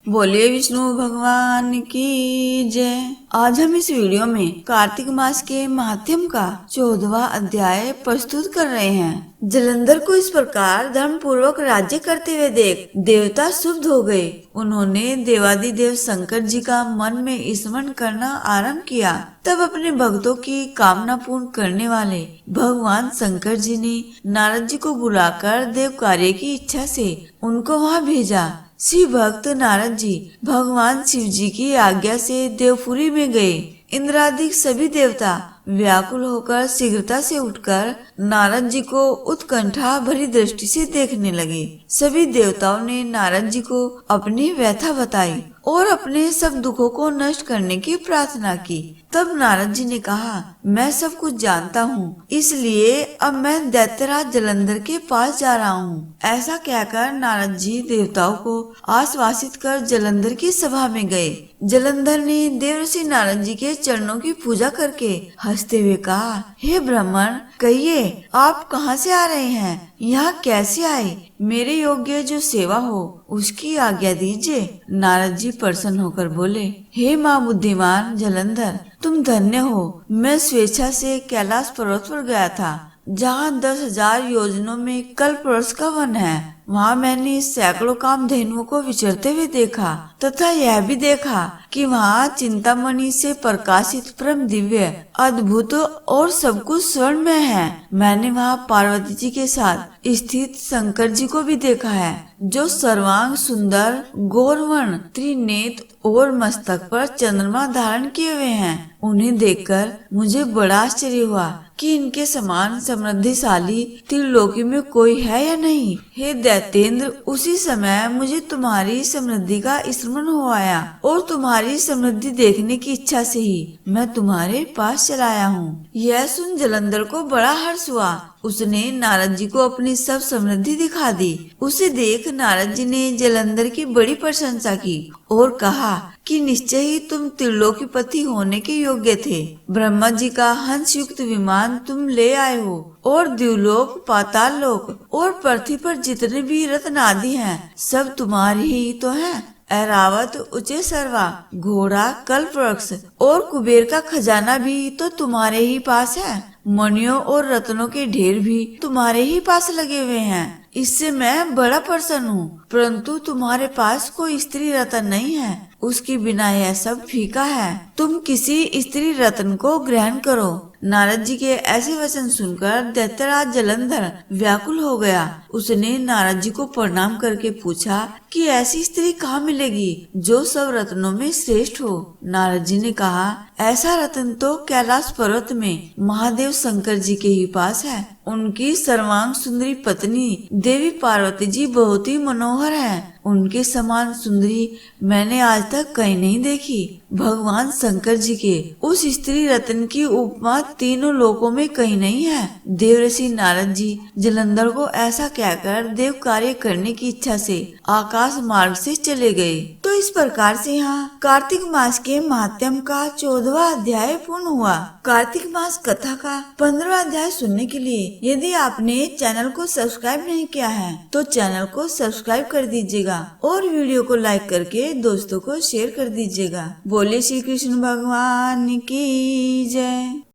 बोलिए विष्णु भगवान की जय। आज हम इस वीडियो में कार्तिक मास के महात्म्य का 14वां अध्याय प्रस्तुत कर रहे हैं। जलंधर को इस प्रकार धर्म पूर्वक राज्य करते हुए देख देवता शुद्ध हो गए। उन्होंने देवादिदेव शंकर जी का मन में स्मरण करना आरंभ किया। तब अपने भक्तों की कामना पूर्ण करने वाले भगवान शंकर जी ने नारद जी को बुलाकर देव कार्य की इच्छा से उनको वहां भेजा। शिव भक्त नारद जी भगवान शिव जी की आज्ञा से देवपुरी में गए। इंद्रादिक सभी देवता व्याकुल होकर शीघ्रता से उठकर नारद जी को उत्कंठा भरी दृष्टि से देखने लगे। सभी देवताओं ने नारद जी को अपनी व्यथा बताई और अपने सब दुखों को नष्ट करने की प्रार्थना की। तब नारद जी ने कहा, मैं सब कुछ जानता हूँ, इसलिए अब मैं दैत्यराज जलंधर के पास जा रहा हूँ। ऐसा कहकर नारद जी देवताओं को आश्वासित कर जलंधर की सभा में गए। जलंधर ने देवर्षि नारद जी के चरणों की पूजा करके हंसते हुए कहा, हे ब्राह्मण, कहिए आप कहाँ से आ रहे हैं, यहाँ कैसे आए? मेरे योग्य जो सेवा हो उसकी आज्ञा दीजिए। नारद जी प्रसन्न होकर बोले, हे माँ बुद्धिमान जलंधर, तुम धन्य हो। मैं स्वेच्छा से कैलाश पर्वत पर गया था, जहाँ 10,000 योजनों में कल्पवृक्ष का वन है। वहाँ मैंने सैकड़ों कामधेनुओं को विचरते हुए देखा तथा यह भी देखा कि वहाँ चिंतामणि से प्रकाशित परम दिव्य अद्भुत और सब कुछ स्वर्ण में है। मैंने वहाँ पार्वती जी के साथ स्थित शंकर जी को भी देखा है, जो सर्वांग सुंदर गौरवर्ण त्रिनेत्र और मस्तक पर चंद्रमा धारण किए हुए हैं। उन्हें देखकर मुझे बड़ा आश्चर्य हुआ कि इनके समान समृद्धिशाली त्रिलोकी में कोई है या नहीं। हे दैत्येंद्र, उसी समय मुझे तुम्हारी समृद्धि का स्मरण हो आया और तुम्हारी समृद्धि देखने की इच्छा से ही मैं तुम्हारे पास चला आया हूँ। यह सुन जलंधर को बड़ा हर्ष हुआ। उसने नारद जी को अपनी सब समृद्धि दिखा दी। उसे देख नारद जी ने जलंधर की बड़ी प्रशंसा की और कहा कि निश्चय ही तुम त्रिलोकीपति होने के योग्य थे। ब्रह्मा जी का हंस युक्त विमान तुम ले आए हो और द्युलोक, पाताल लोक और पृथ्वी पर जितने भी रत्न आदि हैं, सब तुम्हारी ही तो हैं। ऐरावत, उच्चे सर्वा, घोड़ा, कल्पवृक्ष और कुबेर का खजाना भी तो तुम्हारे ही पास है। मणियों और रत्नों के ढेर भी तुम्हारे ही पास लगे हुए हैं। इससे मैं बड़ा प्रसन्न हूँ, परंतु तुम्हारे पास कोई स्त्री रत्न नहीं है। उसके बिना यह सब फीका है। तुम किसी स्त्री रत्न को ग्रहण करो। नारद जी के ऐसे वचन सुनकर दैत्यराज जलंधर व्याकुल हो गया। उसने नारद जी को प्रणाम करके पूछा कि ऐसी स्त्री कहाँ मिलेगी जो सब रत्नों में श्रेष्ठ हो। नारद जी ने कहा, ऐसा रत्न तो कैलाश पर्वत में महादेव शंकर जी के ही पास है। उनकी सर्वांग सुंदरी पत्नी देवी पार्वती जी बहुत ही मनोहर है। उनके समान सुंदरी मैंने आज तक कहीं नहीं देखी। भगवान शंकर जी के उस स्त्री रत्न की उपमा तीनों लोकों में कहीं नहीं है। देवर्षि नारद जी जलंधर को ऐसा कहकर देव कार्य करने की इच्छा से आकाश मार्ग से चले गए। तो इस प्रकार से यहाँ कार्तिक मास के महात्म्य का 14वां अध्याय पूर्ण हुआ। कार्तिक मास कथा का 15वां अध्याय सुनने के लिए यदि आपने चैनल को सब्सक्राइब नहीं किया है तो चैनल को सब्सक्राइब कर दीजिएगा और वीडियो को लाइक करके दोस्तों को शेयर कर दीजिएगा। बोले श्री कृष्ण भगवान की जय।